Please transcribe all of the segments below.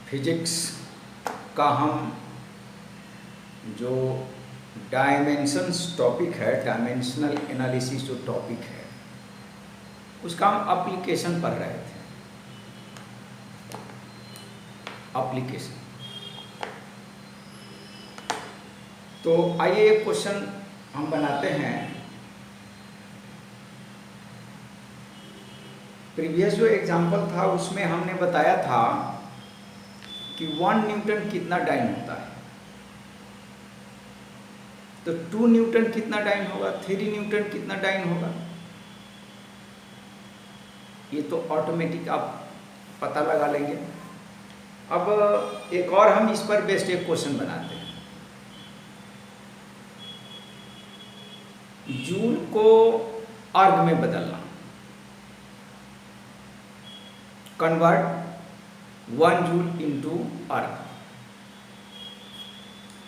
Physics का हम जो डायमेंशंस टॉपिक है, डायमेंशनल एनालिसिस जो टॉपिक है, उसका हम एप्लीकेशन पढ़ रहे थे। एप्लीकेशन। तो आइए एक क्वेश्चन हम बनाते हैं। प्रीवियस जो एग्जाम्पल था उसमें हमने बताया था कि 1 न्यूटन कितना डाइन होता है। तो 2 न्यूटन कितना डाइन होगा, 3 न्यूटन कितना डाइन होगा, ये तो ऑटोमेटिक आप पता लगा लेंगे। अब एक और हम इस पर बेस्ड एक क्वेश्चन बनाते हैं। जूल को अर्ग में बदलना, कन्वर्ट 1 जूल इनटू अर्ग।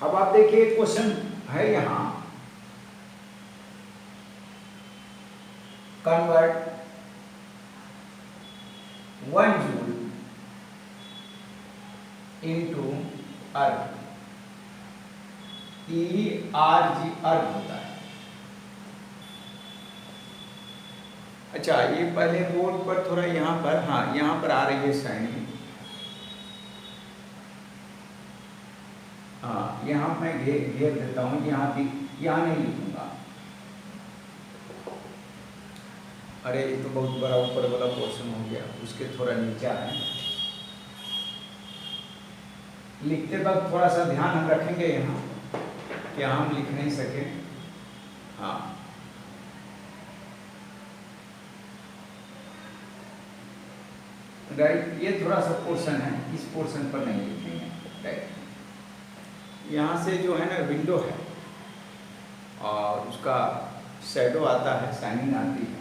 अब आप देखिए क्वेश्चन है यहां, कन्वर्ट 1 जूल इनटू अर्ग, ERG अर्ग होता है। अच्छा, ये पहले बोर्ड पर थोड़ा यहाँ पर, हाँ यहाँ पर आ रही है शाइनिंग। हाँ, यहाँ मैं घेर देता हूँ, यहाँ नहीं लिखूंगा। अरे ये तो बहुत बड़ा ऊपर वाला पोर्शन हो गया, उसके थोड़ा नीचा है। लिखते वक्त थोड़ा सा ध्यान हम रखेंगे यहाँ, क्या हम लिख नहीं सके। हाँ, राइट, ये थोड़ा सा पोर्शन है, इस पोर्शन पर नहीं लिखेंगे। राइट, यहाँ से जो है ना विंडो है और उसका शैडो आता है, शाइनिंग आती है।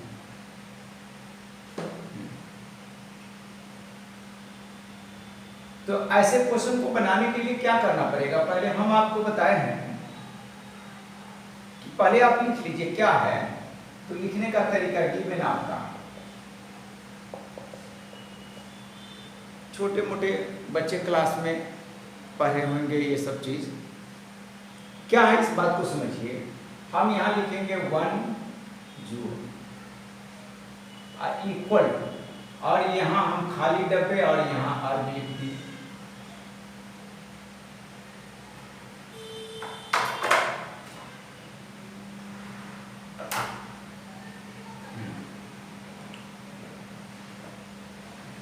तो ऐसे क्वेश्चन को बनाने के लिए क्या करना पड़ेगा, पहले हम आपको बताए हैं कि पहले आप लिख लीजिए क्या है। तो लिखने का तरीका गिवन आपका, छोटे मोटे बच्चे क्लास में पढ़े होंगे ये सब चीज। क्या है इस बात को समझिए। हम यहां लिखेंगे 1 जूल इक्वल, और यहां हम खाली डब्बे और यहां अर्ग लिख दी।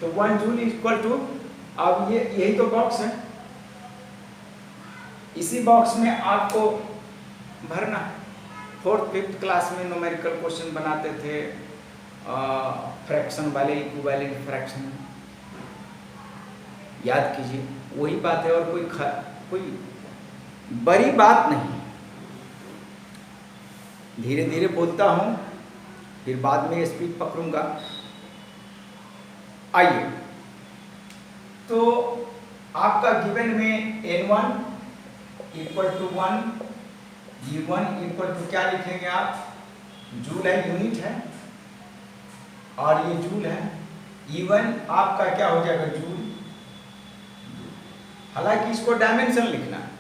तो 1 जूल इक्वल टू, अब ये यही तो बॉक्स है, इसी बॉक्स में आपको भरना। 4th 5th क्लास में न्यूमेरिकल क्वेश्चन बनाते थे, फ्रैक्शन वाले, इक्विवेलेंट फ्रैक्शन, याद कीजिए, वही बात है और कोई बड़ी बात नहीं। धीरे धीरे बोलता हूं, फिर बाद में स्पीड पकड़ूंगा। आइए, तो आपका गिवन में N1 equal to 1, G1 equal to क्या लिखेंगे आप, जूल है, यूनिट है, और ये जूल है। E1 आपका क्या हो जाएगा, जूल। हालांकि इसको डायमेंशन लिखना है,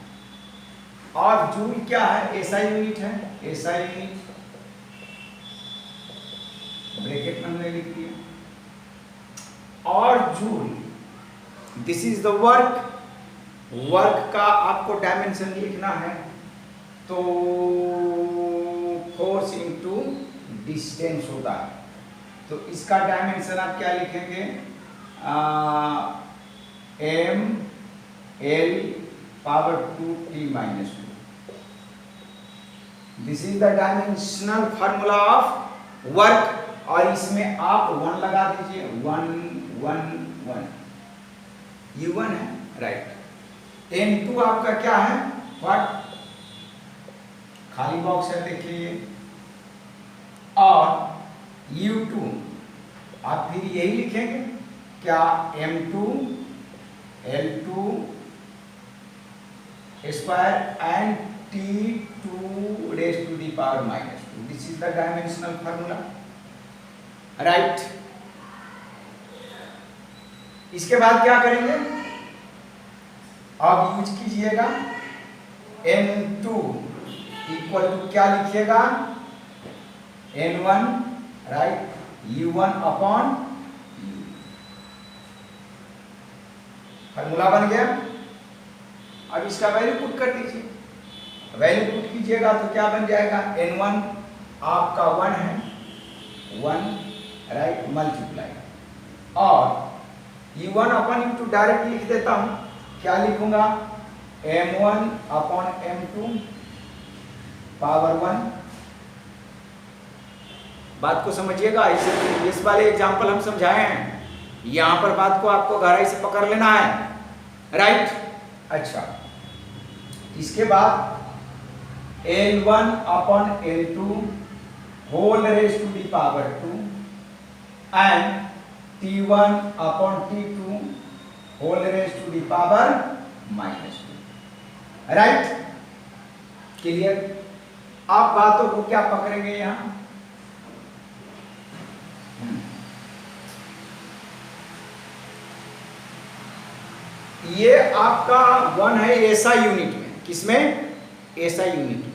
और जूल क्या है, SI यूनिट है, SI यूनिट ब्रैकेट में हमने लिख दिया। और joule, this is the work, work का आपको डायमेंशन लिखना है। तो फोर्स इंटू डिस्टेंस होता है, तो इसका डायमेंशन आप क्या लिखेंगे, M/L power 2T-2। This is the dimensional formula of work, और इसमें आप 1 लगा दीजिए, 1 1 1, U1 है, राइट। N2 आपका क्या है, व्हाट, खाली बॉक्स है देखिए, और U2 आप फिर यही लिखेंगे क्या, M2 L2 square and T2 raised to the power -2। This is the dimensional formula, right. इसके बाद क्या करेंगे, अब यूज कीजिएगा n2 इक्वल टू क्या लिखिएगा n1 right u1 upon formula बन गया। अब इसका वैल्यू पुट कर दीजिए, वैल्यू पुट कीजिएगा तो क्या बन जाएगा n1 आपका 1 है 1 राइट मल्टीप्लाई और u1 अपॉन u2 डायरेक्ट लिख देता हूं, क्या लिखूंगा m1 अपॉन m2 पावर 1। बात को समझिएगा, इस वाले एग्जांपल हम समझाए हैं, यहां पर बात को आपको गहराई से पकड़ लेना है राइट। अच्छा इसके बाद L1 upon L2 whole raise to the power 2 and T1 upon T2 whole raise to the power -2 right. Clear? आप बातों को क्या पकड़ेंगे यहां, ये आपका 1 है एसआई यूनिट में, किसमें एसआई यूनिट में।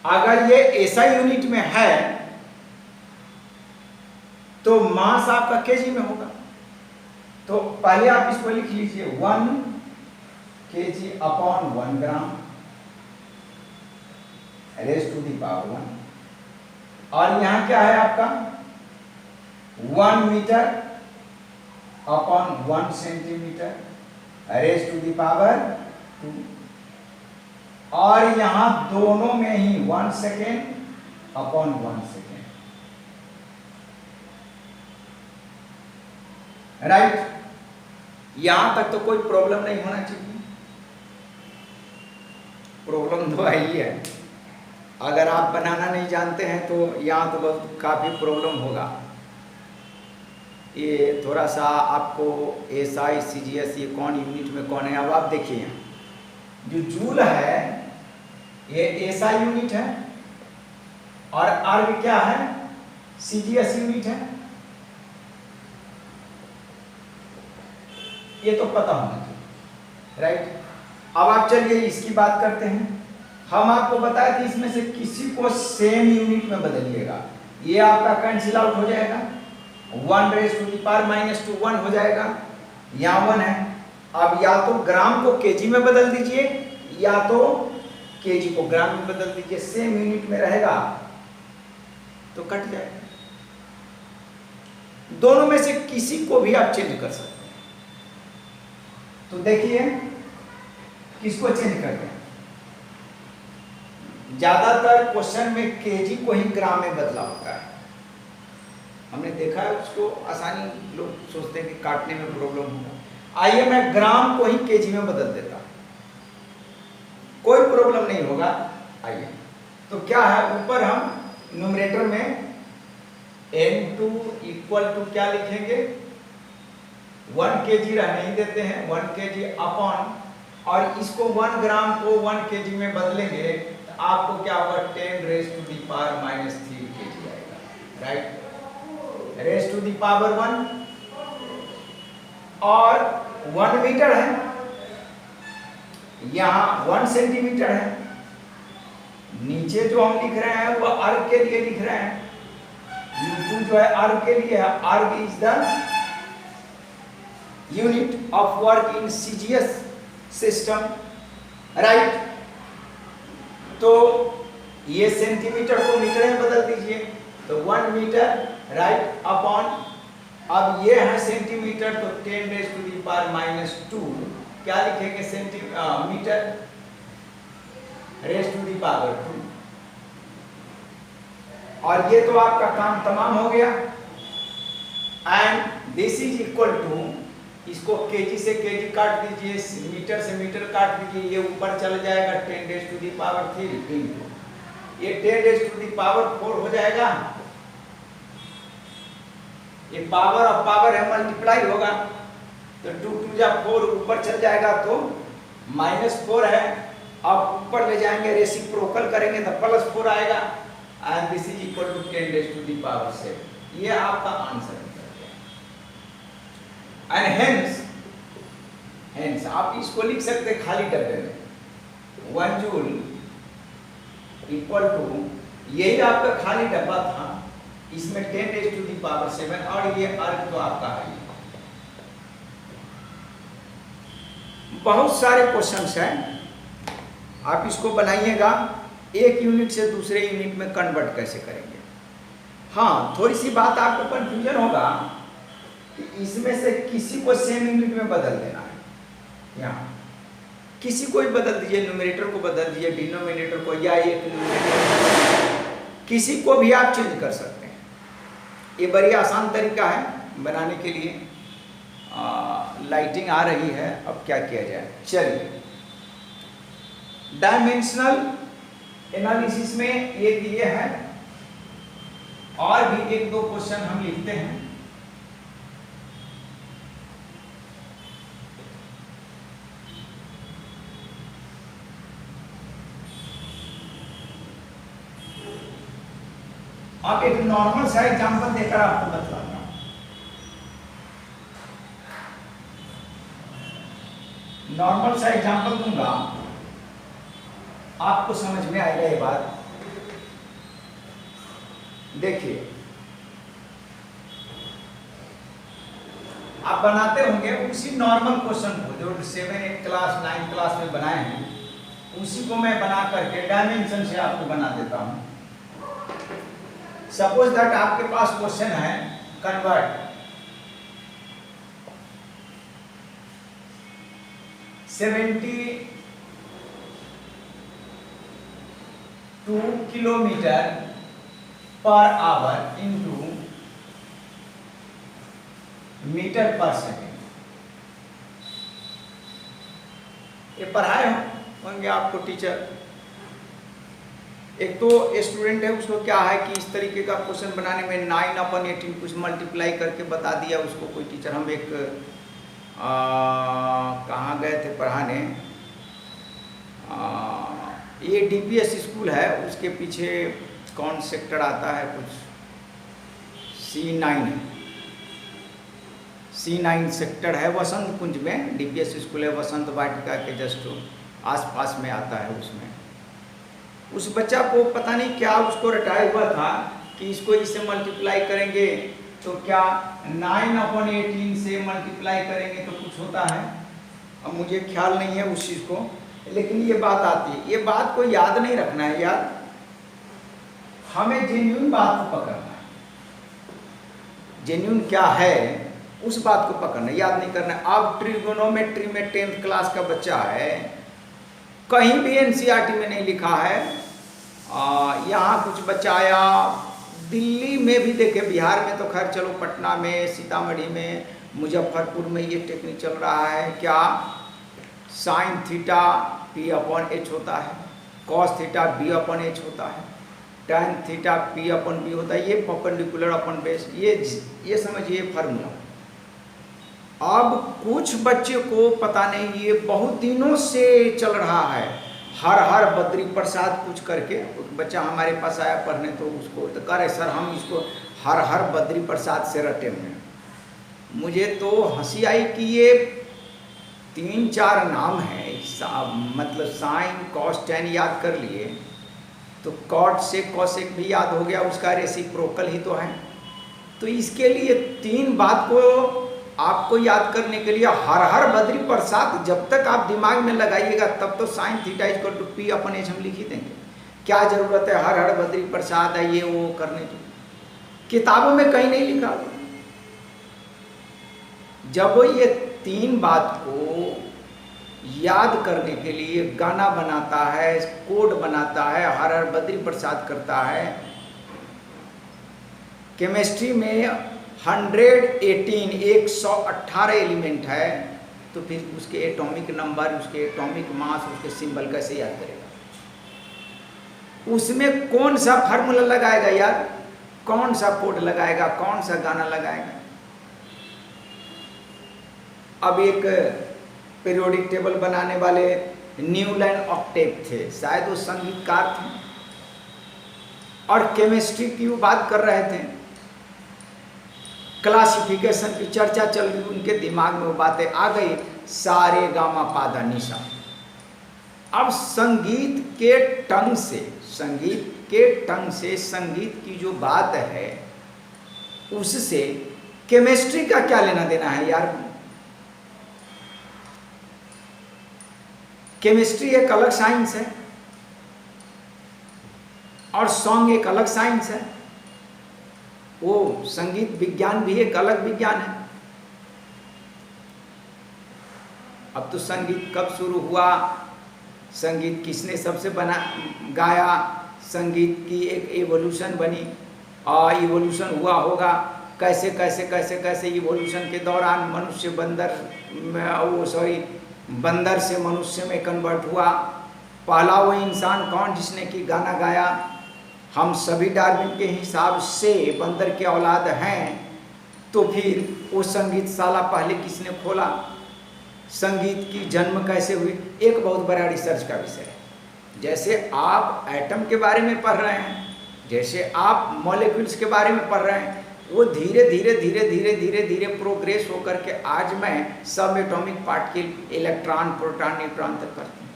अगर ये एसआई यूनिट में है तो मास आपका केजी में होगा, तो पहले आप इसको लिख लीजिए 1 kg upon 1 gram raise to the power 1 और यहां क्या है आपका 1 metre upon 1 centimetre raise to the power 2 और यहां दोनों में ही 1 सेकेंड अपॉन 1 सेकेंड राइट। यहां तक तो कोई प्रॉब्लम नहीं होना चाहिए, प्रॉब्लम तो आई है, अगर आप बनाना नहीं जानते हैं तो यहां तो बहुत काफी प्रॉब्लम होगा। ये थोड़ा सा आपको एसआई सीजीएस ये कौन यूनिट में कौन है, अब आप देखिए जो जूल है ये एसआई यूनिट है और अर्ग क्या है सीजीएस यूनिट है, ये तो पता होना चाहिए राइट। अब आप चलिए इसकी बात करते हैं, हम आपको बताए थे इसमें से किसी को सेम यूनिट में बदलिएगा, ये आपका कैंसिल आउट हो जाएगा, 1 रेज टू दी पावर -2 1 हो जाएगा, यहाँ 1 है। अब या तो ग्राम को केजी में बदल दीजिए या तो केजी को ग्राम में बदल दीजिए, सेम यूनिट में रहेगा तो कट जाएगा। दोनों में से किसी को भी आप चेंज कर सकते हैं। तो देखिए किसको चेंज कर दें, ज्यादातर क्वेश्चन में केजी को ही ग्राम में बदला होता है, हमने देखा है उसको आसानी, लोग सोचते हैं कि काटने में प्रॉब्लम होगा। आइए मैं ग्राम को ही केजी में बदल देता हूं, कोई प्रॉब्लम नहीं होगा। आइए तो क्या है, ऊपर हम न्यूमरेटर में n2 इक्वल टू क्या लिखेंगे 1 kg रहने ही देते हैं, 1 kg अपॉन और इसको 1 ग्राम को 1 kg में बदलेंगे तो आपको क्या होगा 10 raise to the power -3 kg आएगा right, raise to the power 1 और 1 मीटर है, यहां 1 सेंटीमीटर है, नीचे जो हम लिख रहे हैं वो अर्ग के लिए लिख रहे हैं, U2 जो है अर्ग के लिए है, अर्ग is the unit of work in CGS system right. तो ये सेंटीमीटर को मीटर में बदल दीजिए तो 1 मीटर राइट अपॉन, अब ये है सेंटीमीटर तो 10 रेज टू दी पावर -2 क्या लिखेंगे centimetre raise to the power 2 और ये तो आपका काम तमाम हो गया। And this is equal to, इसको केजी से केजी काट दीजिए, मीटर से मीटर काट दीजिए, ये ऊपर चला जाएगा 10 raise to the power 3 into ये 10 रेज टू दी पावर 4 हो जाएगा, ये पावर ऑफ पावर है मल्टीप्लाई होगा तो 2 2 जा 4 ऊपर चल जाएगा तो -4 है, अब ऊपर ले जाएंगे रेसिप्रोकल करेंगे तो +4 आएगा and this is equal to 10 raise to the power 7। ये आपका आंसर है एंड हेंस आप इसको लिख सकते खाली डब्बे में, 1 जूल इक्वल टू, यही आपका खाली डब्बा था, इसमें 10⁻⁷ और ये अर्क तो आपका है। बहुत सारे क्वेश्चंस हैं, आप इसको बनाइएगा। एक यूनिट से दूसरे यूनिट में कन्वर्ट कैसे करेंगे। हाँ, थोड़ी सी बात आपको कंफ्यूजन होगा कि इसमें से किसी को सेम यूनिट में बदल देना है, यहाँ किसी को ही बदल दीजिए, न्यूमरेटर को बदल दीजिए, डिनोमिनेटर को, या एक किसी को भी आप चेंज कर सकते हैं। ये बड़ी आसान तरीका है बनाने के लिए। लाइटिंग आ रही है, अब क्या किया जाए। चलिए, डायमेंशनल एनालिसिस में ये दिए हैं, और भी 1-2 क्वेश्चन हम लिखते हैं। अब एक नॉर्मल सा एग्जांपल देकर आपको बतलाता हूं। नॉर्मल सा एग्जांपल दूंगा, आपको समझ में आएगा ये बात। देखिए, आप बनाते होंगे उसी नॉर्मल क्वेश्चन को जो 7th क्लास 9th क्लास में बनाए हैं, उसी को मैं बना करके डायमेंशन से आपको बना देता हूं। सपोज दैट आपके पास क्वेश्चन है, convert 72 kilometre per hour into metre per second. ये पढ़ाए होंगे आपको टीचर। एक तो स्टूडेंट है, उसको क्या है कि इस तरीके का क्वेश्चन बनाने में 9/18 कुछ मल्टीप्लाई करके बता दिया उसको कोई टीचर। हम एक कहाँ गए थे पढ़ाने, ये DPS स्कूल है, उसके पीछे कौन सेक्टर आता है, कुछ C9 सेक्टर है, वसंत कुंज में DPS स्कूल है, वसंत वाटिका के जस्ट आसपास में आता है। उसमें उस बच्चा को पता नहीं क्या उसको रटाया हुआ था कि इसको इससे मल्टीप्लाई करेंगे तो क्या 9/18 से मल्टीप्लाई करेंगे तो कुछ होता है। अब मुझे ख्याल नहीं है उस चीज़ को, लेकिन ये बात आती है। ये बात को याद नहीं रखना है यार, हमें जेन्युइन बात को पकड़ना है। जेन्युइन क्या है उस बात को पकड़ना, याद नहीं करना है। अब ट्रिगोनोमेट्री में 10th क्लास का बच्चा है, कहीं भी NCERT में नहीं लिखा है। यहाँ कुछ बच्चा आया, दिल्ली में भी देखे, बिहार में तो खैर चलो, पटना में, सीतामढ़ी में, मुजफ्फरपुर में ये टेक्निक चल रहा है। क्या sin थीटा P/H होता है, cos थीटा B/H होता है, tan थीटा P/B होता है। ये परपेंडिकुलर अपन बेस, ये समझिए फार्मूला। अब कुछ बच्चे को पता नहीं, ये बहुत दिनों से चल रहा है, हर बद्री प्रसाद कुछ करके बच्चा हमारे पास आया पढ़ने, तो उसको तो कह रहे सर हम इसको हर बद्री प्रसाद से रटे हुए। मुझे तो हंसी आई कि ये 3-4 नाम हैं, मतलब साइन कॉस टैन याद कर लिए, तो कॉट से कॉसेक भी याद हो गया, उसका रेसिप्रोकल ही तो है। तो इसके लिए 3 बात को आपको याद करने के लिए हर बद्री प्रसाद जब तक आप दिमाग में लगाइएगा तब तो sin theta equal to P/H हम लिख ही देंगे। क्या जरूरत है हर बद्री प्रसाद है ये वो करने की, किताबों में कहीं नहीं लिखा। जब ये 3 बात को याद करने के लिए गाना बनाता है, कोड बनाता है, हर बद्री प्रसाद करता है। केमिस्ट्री में 118 एलिमेंट है, तो फिर उसके एटॉमिक नंबर, उसके एटॉमिक मास, उसके सिंबल कैसे याद करेगा। उसमें कौन सा फार्मूला लगाएगा यार, कौन सा कोड लगाएगा, कौन सा गाना लगाएगा। अब एक पीरियोडिक टेबल बनाने वाले न्यूलैंड ऑक्टेव थे, शायद वो संगीतकार थे, और केमिस्ट्री की वो बात कर रहे थे। क्लासिफिकेशन की चर्चा चल रही, उनके दिमाग में वो बातें आ गई, सारे गामा पादा निशा। अब संगीत के टंग से, संगीत के टंग से, संगीत की जो बात है उससे केमिस्ट्री का क्या लेना देना है यार? केमिस्ट्री एक अलग साइंस है और सॉन्ग एक अलग साइंस है, वो संगीत विज्ञान भी एक अलग विज्ञान है। अब तो संगीत कब शुरू हुआ, संगीत किसने सबसे गाया, संगीत की एक एवोल्यूशन बनी और इवोल्यूशन हुआ होगा, कैसे कैसे कैसे कैसे इवोल्यूशन के दौरान मनुष्य बंदर से मनुष्य में कन्वर्ट हुआ। पहला वो इंसान कौन जिसने कि गाना गाया? हम सभी डार्विन के हिसाब से बंदर के औलाद हैं, तो फिर वो संगीत शाला पहले किसने खोला? संगीत की जन्म कैसे हुई? एक बहुत बड़ा रिसर्च का विषय है। जैसे आप एटम के बारे में पढ़ रहे हैं, जैसे आप मॉलिक्यूल्स के बारे में पढ़ रहे हैं, वो धीरे धीरे धीरे धीरे धीरे धीरे प्रोग्रेस होकर के आज मैं सब atomic particle, electron, proton, neutron तक करते हैं।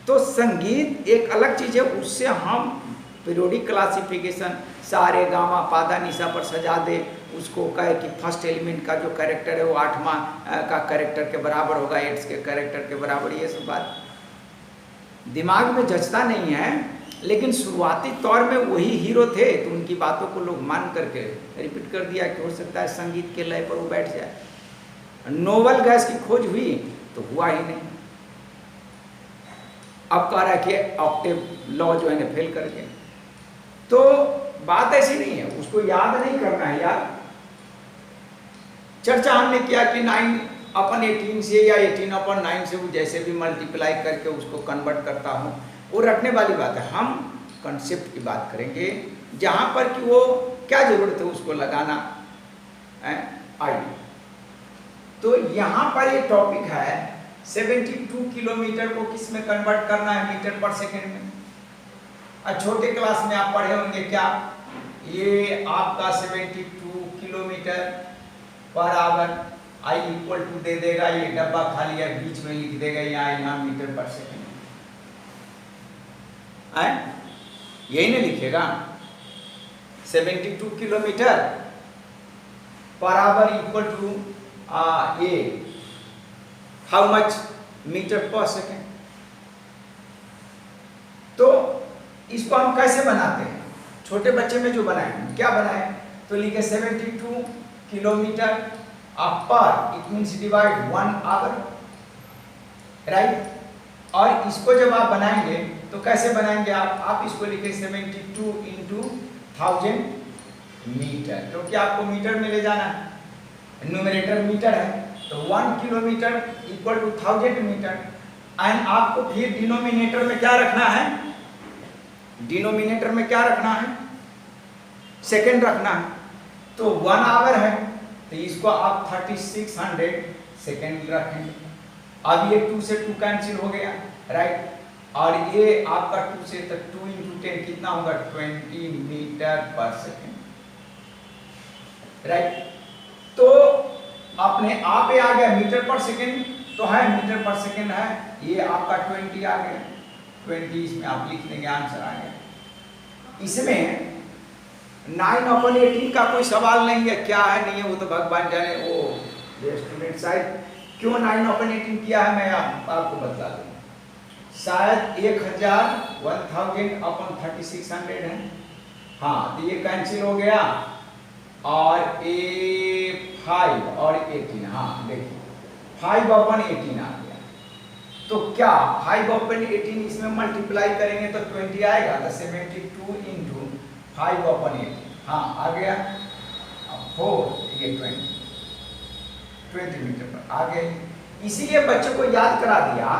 तो संगीत एक अलग चीज है, उससे हम पीरियोडिक क्लासिफिकेशन सारे गामा पादा निशा पर सजा दे, उसको कहे कि फर्स्ट एलिमेंट का जो कैरेक्टर है वो 8वां का कैरेक्टर के बराबर होगा, 8 के कैरेक्टर के बराबर, ये सब बात दिमाग में जचता नहीं है। लेकिन शुरुआती तौर में वही हीरो थे, तो उनकी बातों को लोग मान करके रिपीट कर दिया कि हो सकता है संगीत के लय पर वो बैठ जाए। नोबेल गैस की खोज हुई तो हुआ ही नहीं। अब कह रहा है कि ऑक्टेव लॉ जो है फेल कर गया। तो बात ऐसी नहीं है, उसको याद नहीं करना है यार। चर्चा हमने किया कि 9/18 से या 18/9 से वो जैसे भी मल्टीप्लाई करके उसको कन्वर्ट करता हूँ, वो रखने वाली बात है। हम कंसेप्ट की बात करेंगे जहाँ पर कि वो क्या जरूरत है उसको लगाना है। आइए, तो यहाँ पर ये टॉपिक है 72 किलोमीटर को किस में कन्वर्ट करना है? मीटर पर सेकेंड में। छोटे क्लास में आप पढ़े होंगे क्या, ये आपका 72 kilometre per hour I equal to दे देगा, ये डब्बा खाली है बीच में लिख देगा यहाँ मीटर पर सेकेंड, यही नहीं लिखेगा 72 kilometre per hour equal to ये how much metre per second. तो इसको हम कैसे बनाते हैं? छोटे बच्चे में जो बनाए क्या बनाए, तो लिखे 72 kilometre per, it means divide 1 hour, right. और इसको जब आप बनाएंगे तो कैसे बनाएंगे आप इसको लिखे 72 इंटू 1000 मीटर, क्योंकि आपको मीटर में ले जाना है, न्यूमरेटर मीटर है, तो 1 kilometre equal to 1000 metre. And आपको फिर डिनोमिनेटर में क्या रखना है? डिनोमिनेटर में क्या रखना है? सेकेंड रखना है। तो 1 आवर है तो इसको आप 3600 सेकेंड रखेंगे। अब ये 2 से 2 कैंसिल हो गया, राइट। और ये आपका 2 से तक 2 इंटू 10 कितना होगा? 20 मीटर पर सेकेंड, राइट। तो अपने आप आ गया मीटर पर सेकेंड, तो है मीटर पर सेकेंड है, ये आपका 20 आ गया, 20 इसमें आप लिख देंगे, आंसर आ गया। इसमें 9/18 का कोई सवाल नहीं है, क्या है नहीं है वो तो भगवान जाने। वो स्टूडेंट शायद क्यों 9/18 किया है मैं आपको बता दूँ। शायद 1000 अपन 3600 है, हाँ, तो ये कैंसिल हो गया और ए 5 और 18, हाँ देखिए 5/18 आ गया। तो क्या 5/18 इसमें मल्टीप्लाई करेंगे तो 20 आएगा, तो 72 इंटू 5/18, हाँ आ गया 4, ये 20 मीटर पर आ गए। इसीलिए बच्चों को याद करा दिया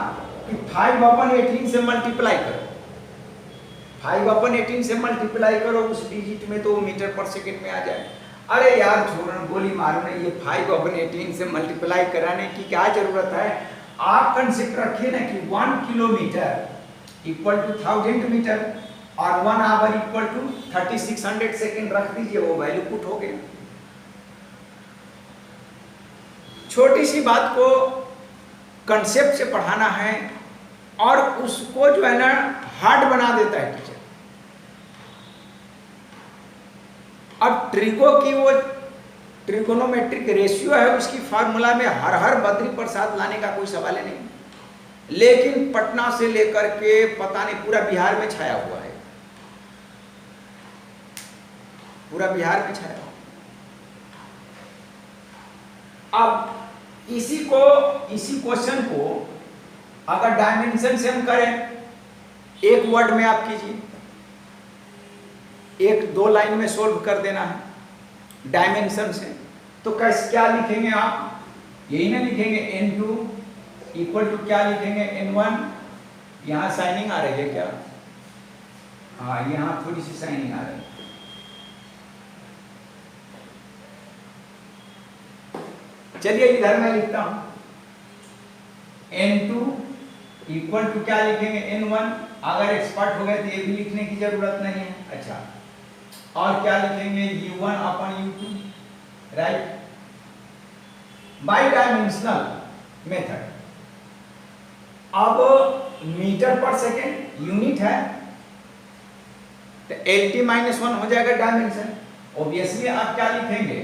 कि 5/18 से मल्टीप्लाई करो, 5/18 से मल्टीप्लाई करो उस डिजिट में तो मीटर पर सेकेंड में आ जाए। अरे यार छोड़ो, गोली मारो ना, ये 5/18 से मल्टीप्लाई कराने की क्या जरूरत है? आप कंसेप्ट रखिए ना कि 1 किलोमीटर इक्वल टू 1000 मीटर और 1 आवर इक्वल टू 3600 सेकेंड रख दीजिए, वो वैल्यू पुट हो गया। छोटी सी बात को कंसेप्ट से पढ़ाना है और उसको जो है ना हार्ड बना देता है टीचर। अब ट्रिको की वो ट्रिकोनोमेट्रिक रेशियो है, उसकी फार्मूला में हर बद्री प्रसाद लाने का कोई सवाल ही नहीं, लेकिन पटना से लेकर के पता नहीं पूरा बिहार में छाया हुआ है, पूरा बिहार में छाया हुआ। अब इसी क्वेश्चन को अगर डायमेंशन से हम करें, एक वर्ड में आप कीजिए, 1-2 लाइन में सोल्व कर देना है डायमेंशन से, तो कैसे क्या लिखेंगे आप, यही ना लिखेंगे n2 इक्वल टू क्या लिखेंगे n1। यहां साइनिंग आ रही है क्या? हाँ, यहां थोड़ी सी साइनिंग आ रही है। चलिए इधर मैं लिखता हूं n2 इक्वल टू क्या लिखेंगे n1। अगर एक्सपर्ट हो गए तो ये भी लिखने की जरूरत नहीं है। अच्छा, और क्या लिखेंगे u1 upon u2, right, by dimensional method. अब मीटर पर सेकेंड यूनिट है तो LT-1 हो जाएगा डायमेंशन। ऑब्वियसली आप क्या लिखेंगे,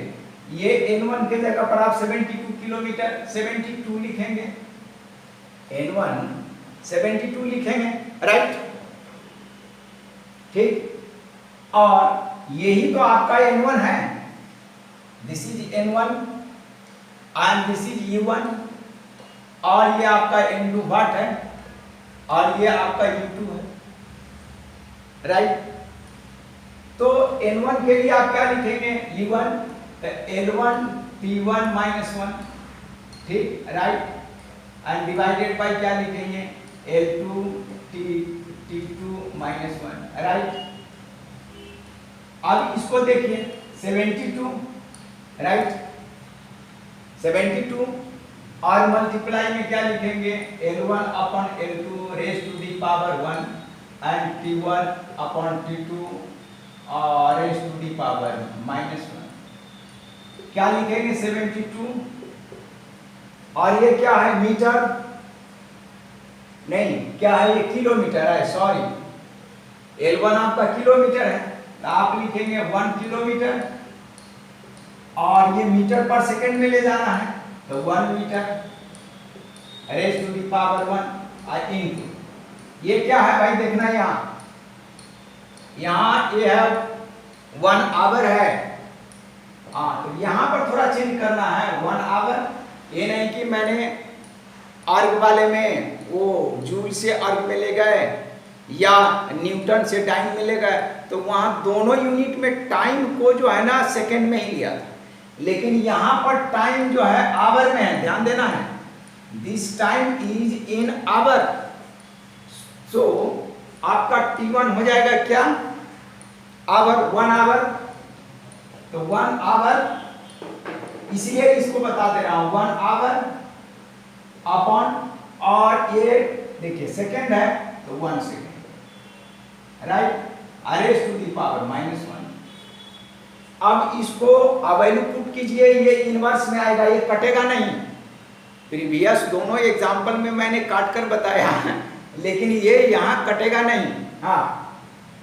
ये n1 के जगह पर आप 72 किलोमीटर 72 लिखेंगे, n1 72 लिखेंगे, राइट, ठीक। और यही तो आपका n1 है, this is n1 and this is u1, और ये आपका n2 वाट है और ये आपका u2 है, राइट। तो n1 के लिए आप क्या लिखेंगे u1, L1 T1 माइनस 1, ठीक, राइट, एंड डिवाइडेड बाय क्या लिखेंगे L2 T2 माइनस 1, राइट। अब इसको देखिए 72, राइट, 72 और मल्टीप्लाई में क्या लिखेंगे L1 upon L2 raise to the power 1 and T1 upon T2 raise to the power minus 1। क्या लिखेंगे 72, और ये क्या है मीटर, नहीं क्या है ये किलोमीटर है, सॉरी, L1 आपका किलोमीटर है तो आप लिखेंगे 1 किलोमीटर, और ये मीटर पर सेकंड में ले जाना है तो 1 metre raise to the power 1 into ये क्या है भाई, देखना यहाँ ये है 1 आवर है। हाँ, तो यहाँ पर थोड़ा चेंज करना है 1 आवर, ये नहीं कि मैंने अर्ग वाले में वो जूल से अर्ग में ले गए या न्यूटन से टाइम में ले गए, तो वहाँ दोनों यूनिट में टाइम को जो है ना सेकंड में ही लिया था, लेकिन यहाँ पर टाइम जो है आवर में है, ध्यान देना है, this time is in hour. So आपका T1 हो जाएगा क्या, आवर, 1 आवर, तो 1 आवर, इसलिए इसको बता दे रहा हूं 1 आवर अपॉन, और ये देखिए सेकंड है तो 1 second, right, raise to the power minus 1। अब इसको वैल्यू पुट कीजिए, ये इनवर्स में आएगा, ये कटेगा नहीं। प्रीवियस दोनों एग्जाम्पल में मैंने काट कर बताया लेकिन ये यहाँ कटेगा नहीं। हाँ,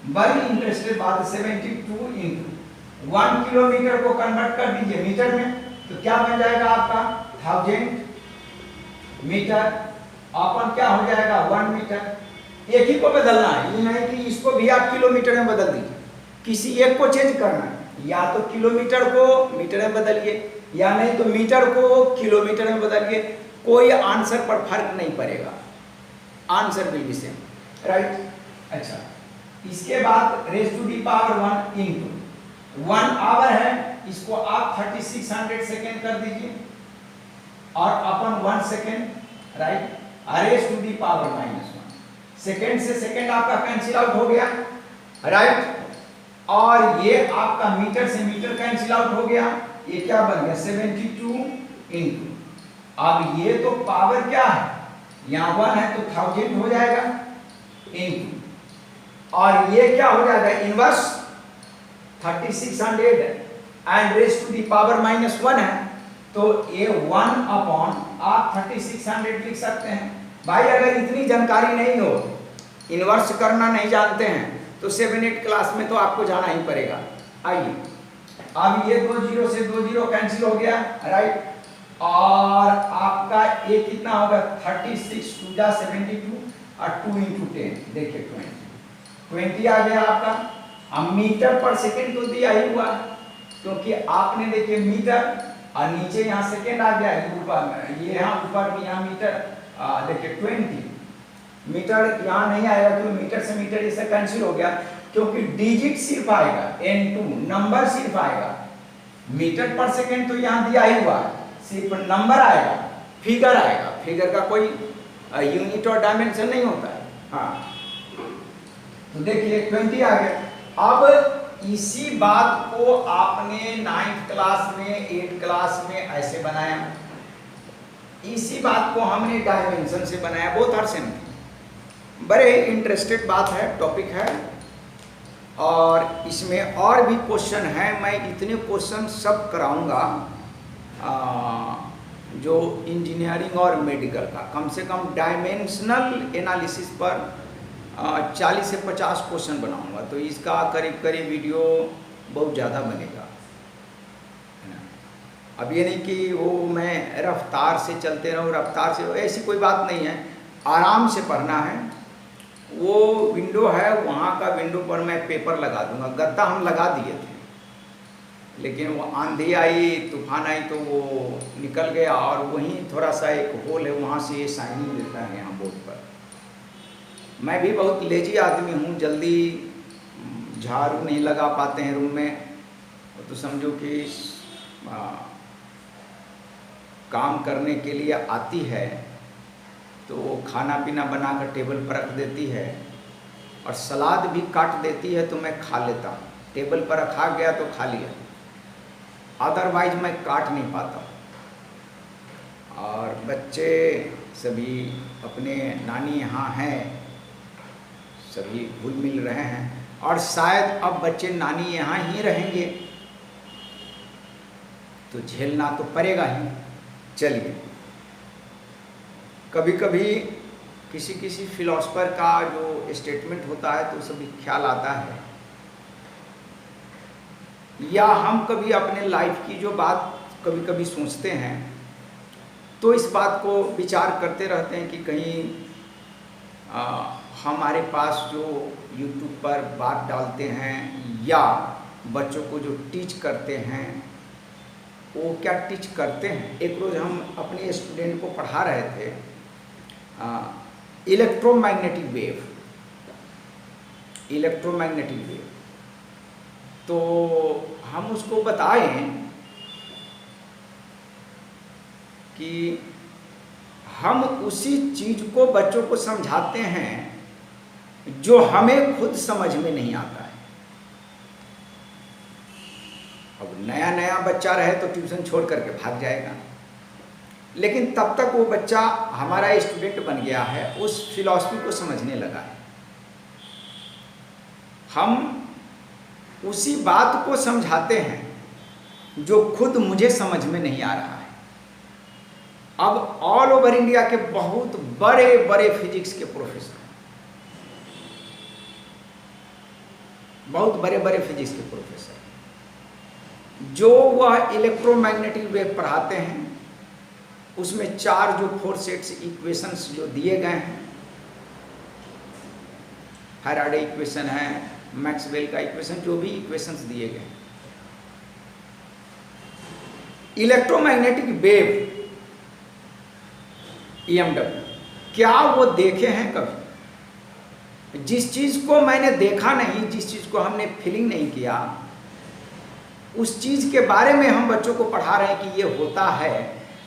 बड़ी इंटरेस्टेड बात, 72 इंटू 1 किलोमीटर को कन्वर्ट कर दीजिए मीटर में, तो क्या बन जाएगा आपका 1000 मीटर अपन क्या हो जाएगा 1 मीटर। एक ही को बदलना है, ये नहीं कि इसको भी आप किलोमीटर में बदल दीजिए, किसी एक को चेंज करना है, या तो किलोमीटर को मीटर में बदलिए या नहीं तो मीटर को किलोमीटर में बदलिए, कोई आंसर पर फर्क नहीं पड़ेगा, answer will be same, right. अच्छा, इसके बाद raise to the power 1 into 1 hour है, इसको आप 3600 सेकेंड कर दीजिए और अपन 1 second, right, raise to the power minus 1। Second से सेकेंड आपका कैंसिल आउट हो गया, राइट, और ये आपका मीटर से मीटर कैंसिल आउट हो गया, ये क्या बन गया 72 इंटू, अब ये तो पावर क्या है, यहाँ 1 है तो 1000 हो जाएगा, इंटू और ये क्या हो जाएगा, inverse 3600 and raise to the power -1 है, तो ये 1 अपॉन आप 3600 लिख सकते हैं। भाई अगर इतनी जानकारी नहीं हो, इनवर्स करना नहीं जानते हैं, तो 7-8 क्लास में तो आपको जाना ही पड़ेगा। आइए, अब ये 2 0 से 2 0 कैंसिल हो गया, राइट, और आपका ये कितना होगा, 36 2 जा 72 और 2 × 10 देखिए 20 आ गया आपका। अब मीटर पर सेकंड तो दिया ही हुआ, क्योंकि आपने देखिए मीटर और नीचे यहाँ सेकंड आ गया, ऊपर ये यहाँ ऊपर भी यहाँ मीटर देखिए 20 मीटर यहाँ नहीं आएगा, क्योंकि मीटर से मीटर इससे कैंसिल हो गया, क्योंकि डिजिट सिर्फ आएगा, N2 नंबर सिर्फ आएगा। मीटर पर सेकंड तो यहाँ दिया ही हुआ, सिर्फ नंबर आएगा, फिगर आएगा, फिगर का कोई यूनिट और डायमेंशन नहीं होता है। हाँ, तो देखिए 20 आ गया। अब इसी बात को आपने 9th क्लास में 8th क्लास में ऐसे बनाया, इसी बात को हमने डायमेंशन से बनाया, बहुत हर सेम। बड़े इंटरेस्टेड बात है, टॉपिक है, और इसमें और भी क्वेश्चन है। मैं इतने क्वेश्चन सब कराऊंगा जो इंजीनियरिंग और मेडिकल का, कम से कम डायमेंशनल एनालिसिस पर 40 से 50 क्वेश्चन बनाऊंगा, तो इसका करीब करीब वीडियो बहुत ज़्यादा बनेगा। अब ये नहीं कि वो मैं रफ्तार से चलते रहूँ, रफ्तार से, ऐसी कोई बात नहीं है, आराम से पढ़ना है। वो विंडो है, वहाँ का विंडो पर मैं पेपर लगा दूंगा, गद्दा हम लगा दिए थे, लेकिन वो आंधी आई, तूफान आई, तो वो निकल गया, और वहीं थोड़ा सा एक होल है, वहाँ से ये शाइनिंग देता है यहाँ बोर्ड पर। मैं भी बहुत लेजी आदमी हूँ, जल्दी झाड़ू नहीं लगा पाते हैं रूम में, तो समझो कि काम करने के लिए आती है, तो वो खाना पीना बनाकर टेबल पर रख देती है, और सलाद भी काट देती है, तो मैं खा लेता हूँ। टेबल पर रखा गया तो खा लिया, अदरवाइज मैं काट नहीं पाता। और बच्चे सभी अपने नानी यहाँ हैं, सभी घुल मिल रहे हैं, और शायद अब बच्चे नानी यहाँ ही रहेंगे, तो झेलना तो पड़ेगा ही। चलिए, कभी कभी किसी किसी फिलोसफर का जो स्टेटमेंट होता है तो सभी ख्याल आता है, या हम कभी अपने लाइफ की जो बात कभी कभी सोचते हैं, तो इस बात को विचार करते रहते हैं कि कहीं हमारे पास जो YouTube पर बात डालते हैं, या बच्चों को जो टीच करते हैं, वो क्या टीच करते हैं। एक रोज़ हम अपने स्टूडेंट को पढ़ा रहे थे इलेक्ट्रोमैग्नेटिक वेव, तो हम उसको बताएं कि हम उसी चीज़ को बच्चों को समझाते हैं जो हमें खुद समझ में नहीं आता है। अब नया नया बच्चा रहे तो ट्यूशन छोड़ करके भाग जाएगा, लेकिन तब तक वो बच्चा हमारा स्टूडेंट बन गया है, उस फिलॉसफी को समझने लगा है। हम उसी बात को समझाते हैं जो खुद मुझे समझ में नहीं आ रहा है। अब ऑल ओवर इंडिया के बहुत बड़े बड़े फिजिक्स के प्रोफेसर, बहुत बड़े बड़े फिजिक्स के प्रोफेसर, जो वह इलेक्ट्रोमैग्नेटिक वेव पढ़ाते हैं, उसमें 4 जो 4 सेट्स इक्वेशंस जो दिए गए हैं, फैराडे इक्वेशन है, मैक्सवेल का इक्वेशन, जो भी इक्वेशंस दिए गए, इलेक्ट्रोमैग्नेटिक वेव EMW, क्या वो देखे हैं कभी? जिस चीज़ को मैंने देखा नहीं, जिस चीज़ को हमने फीलिंग नहीं किया, उस चीज़ के बारे में हम बच्चों को पढ़ा रहे हैं कि ये होता है,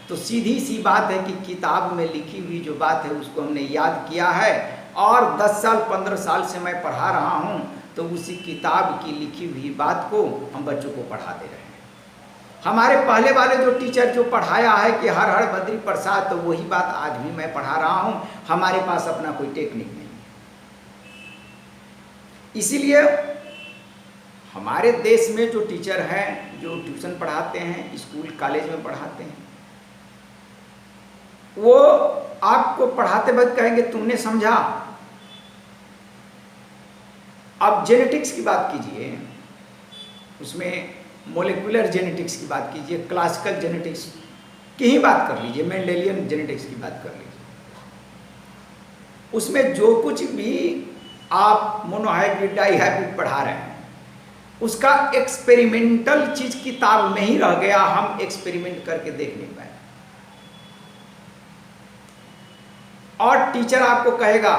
तो सीधी सी बात है कि किताब में लिखी हुई जो बात है उसको हमने याद किया है, और 10 साल 15 साल से मैं पढ़ा रहा हूँ, तो उसी किताब की लिखी हुई बात को हम बच्चों को पढ़ा दे रहे हैं। हमारे पहले वाले जो टीचर जो पढ़ाया है कि हर हर बद्री प्रसाद, तो वही बात आज भी मैं पढ़ा रहा हूँ। हमारे पास अपना कोई टेक्निक नहीं। इसीलिए हमारे देश में जो टीचर हैं, जो ट्यूशन पढ़ाते हैं, स्कूल कॉलेज में पढ़ाते हैं, वो आपको पढ़ाते वक्त कहेंगे तुमने समझा। अब जेनेटिक्स की बात कीजिए, उसमें मोलिकुलर जेनेटिक्स की बात कीजिए, क्लासिकल जेनेटिक्स की ही बात कर लीजिए, मेंडेलियन जेनेटिक्स की बात कर लीजिए। उसमें जो कुछ भी आप मोनोहाइब्रिड डाइहाइब्रिड पढ़ा रहे हैं, उसका एक्सपेरिमेंटल चीज किताब में ही रह गया, हम एक्सपेरिमेंट करके देख नहीं पाए। और टीचर आपको कहेगा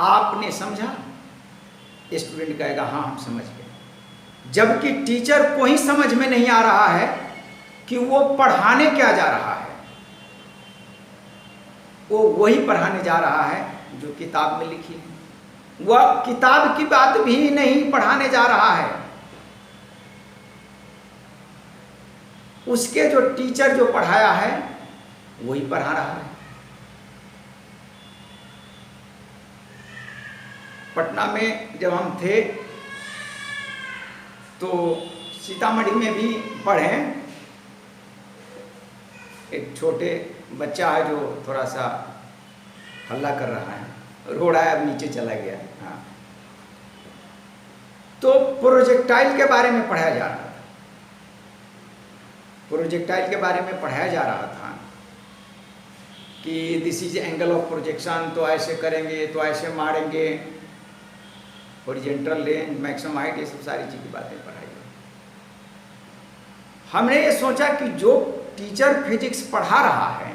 आपने समझा, स्टूडेंट कहेगा हाँ हम समझ गए, जबकि टीचर को ही समझ में नहीं आ रहा है कि वो पढ़ाने क्या जा रहा है। वो वही पढ़ाने जा रहा है जो किताब में लिखी है। वह किताब की बात भी नहीं पढ़ाने जा रहा है, उसके जो टीचर जो पढ़ाया है वही पढ़ा रहा है। पटना में जब हम थे तो सीतामढ़ी में भी पढ़े, एक छोटे बच्चा है जो थोड़ा सा हल्ला कर रहा है, रो रहा है, अब नीचे चला गया। हाँ, तो प्रोजेक्टाइल के बारे में पढ़ाया जा रहा था, प्रोजेक्टाइल के बारे में पढ़ाया जा रहा था कि this is angle of projection, तो ऐसे करेंगे, तो ऐसे मारेंगे, हॉरिजॉन्टल रेंज, मैक्सिमम हाइट, ये सब सारी चीज़ की बातें पढ़ाई। हमने ये सोचा कि जो टीचर फिजिक्स पढ़ा रहा है,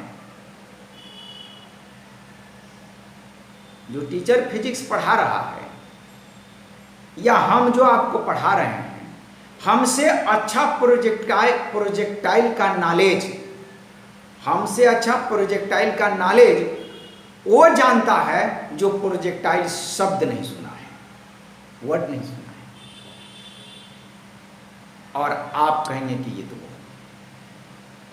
जो टीचर फिजिक्स पढ़ा रहा है, या हम जो आपको पढ़ा रहे हैं, हमसे अच्छा प्रोजेक्टाइल का नॉलेज, हमसे अच्छा प्रोजेक्टाइल का नॉलेज वो जानता है जो प्रोजेक्टाइल शब्द नहीं सुना है, वर्ड नहीं सुना है। और आप कहेंगे कि ये तो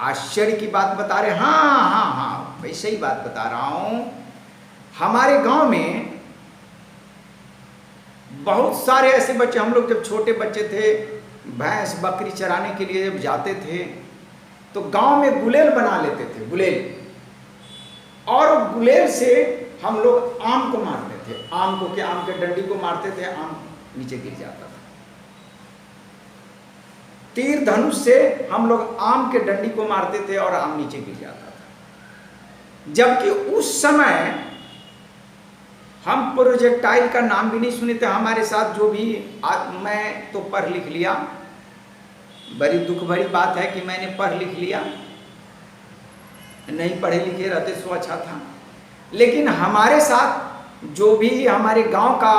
आश्चर्य की बात बता रहे। हाँ हाँ हाँ, वैसे ही बात बता रहा हूं। हमारे गांव में बहुत सारे ऐसे बच्चे, हम लोग जब छोटे बच्चे थे, भैंस बकरी चराने के लिए जब जाते थे तो गांव में गुलेल बना लेते थे, गुलेल, और गुलेल से हम लोग आम को मारते थे, आम को, आम के डंडी को मारते थे, आम नीचे गिर जाता था। तीर धनुष से हम लोग आम के डंडी को मारते थे और आम नीचे गिर जाता था। जबकि उस समय हम प्रोजेक्टाइल का नाम भी नहीं सुने थे। हमारे साथ जो भी, मैं तो पढ़ लिख लिया, बड़ी दुख भरी बात है कि मैंने पढ़ लिख लिया, नहीं पढ़े लिखे रहते सो अच्छा था। लेकिन हमारे साथ जो भी हमारे गांव का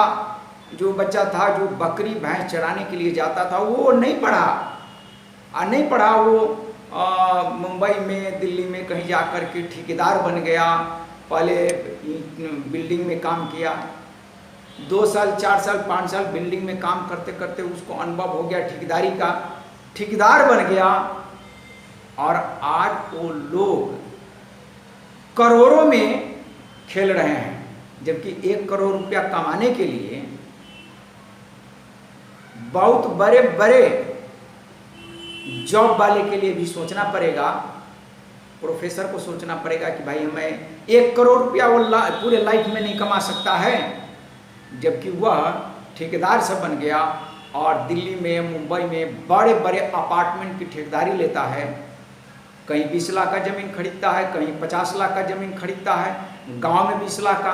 जो बच्चा था, जो बकरी भैंस चराने के लिए जाता था, वो नहीं पढ़ा, नहीं पढ़ा। वो मुंबई में, दिल्ली में कहीं जाकर के ठेकेदार बन गया। पहले बिल्डिंग में काम किया, 2 साल 4 साल 5 साल बिल्डिंग में काम करते करते उसको अनुभव हो गया ठेकेदारी का, ठेकेदार बन गया। और आज वो लोग करोड़ों में खेल रहे हैं, जबकि 1 करोड़ रुपया कमाने के लिए बहुत बड़े बड़े जॉब वाले के लिए भी सोचना पड़ेगा, प्रोफेसर को सोचना पड़ेगा कि भाई हमें 1 करोड़ रुपया वो पूरे लाइफ में नहीं कमा सकता है। जबकि वह ठेकेदार से बन गया और दिल्ली में, मुंबई में बड़े बड़े अपार्टमेंट की ठेकेदारी लेता है। कहीं 20 लाख का ज़मीन खरीदता है, कहीं 50 लाख का ज़मीन खरीदता है, गांव में 20 लाख का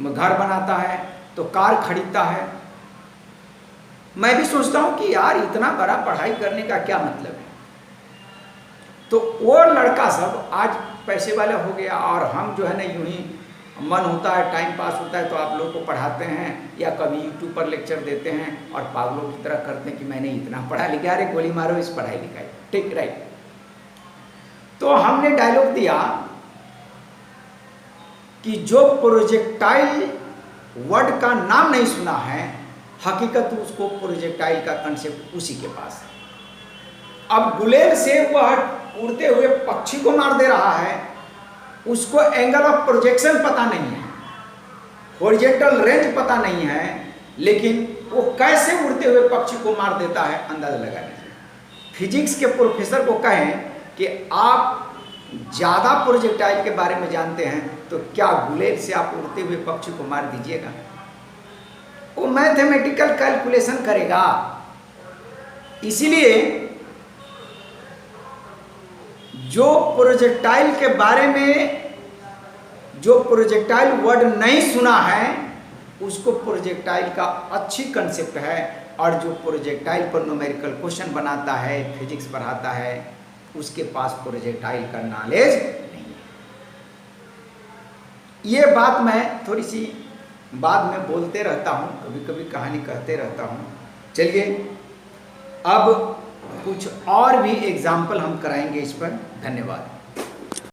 घर बनाता है, तो कार खरीदता है। मैं भी सोचता हूँ कि यार इतना बड़ा पढ़ाई करने का क्या मतलब है। तो वो लड़का सब आज पैसे वाला हो गया, और हम जो है ना यूं ही मन होता है, टाइम पास होता है तो आप लोग को पढ़ाते हैं या कभी यूट्यूब पर लेक्चर देते हैं और पागलों की तरह करते हैं कि मैंने इतना पढ़ा लिखा, अरे गोली मारो इस पढ़ाई लिखाई, ठीक राइट। तो हमने डायलॉग दिया कि जो प्रोजेक्टाइल वर्ड का नाम नहीं सुना है, हकीकत उसको प्रोजेक्टाइल का कंसेप्ट उसी के पास है। अब गुलेल से वह उड़ते हुए पक्षी को मार दे रहा है, उसको एंगल ऑफ प्रोजेक्शन पता नहीं है, हॉरिजॉन्टल रेंज पता नहीं है, लेकिन वो कैसे उड़ते हुए पक्षी को मार देता है अंदाजा लगा लीजिए। फिजिक्स के प्रोफेसर को कहें कि आप ज़्यादा प्रोजेक्टाइल के बारे में जानते हैं तो क्या बुलेट से आप उड़ते हुए पक्षी को मार दीजिएगा? वो मैथमेटिकल कैलकुलेशन करेगा। इसीलिए जो प्रोजेक्टाइल के बारे में, जो प्रोजेक्टाइल वर्ड नहीं सुना है उसको प्रोजेक्टाइल का अच्छी कंसेप्ट है, और जो प्रोजेक्टाइल पर न्यूमेरिकल क्वेश्चन बनाता है, फिजिक्स पढ़ाता है, उसके पास प्रोजेक्टाइल का नॉलेज नहीं है। ये बात मैं थोड़ी सी बाद में बोलते रहता हूँ, कभी कभी कहानी कहते रहता हूँ। चलिए अब कुछ और भी एग्जाम्पल हम कराएंगे इस पर। धन्यवाद।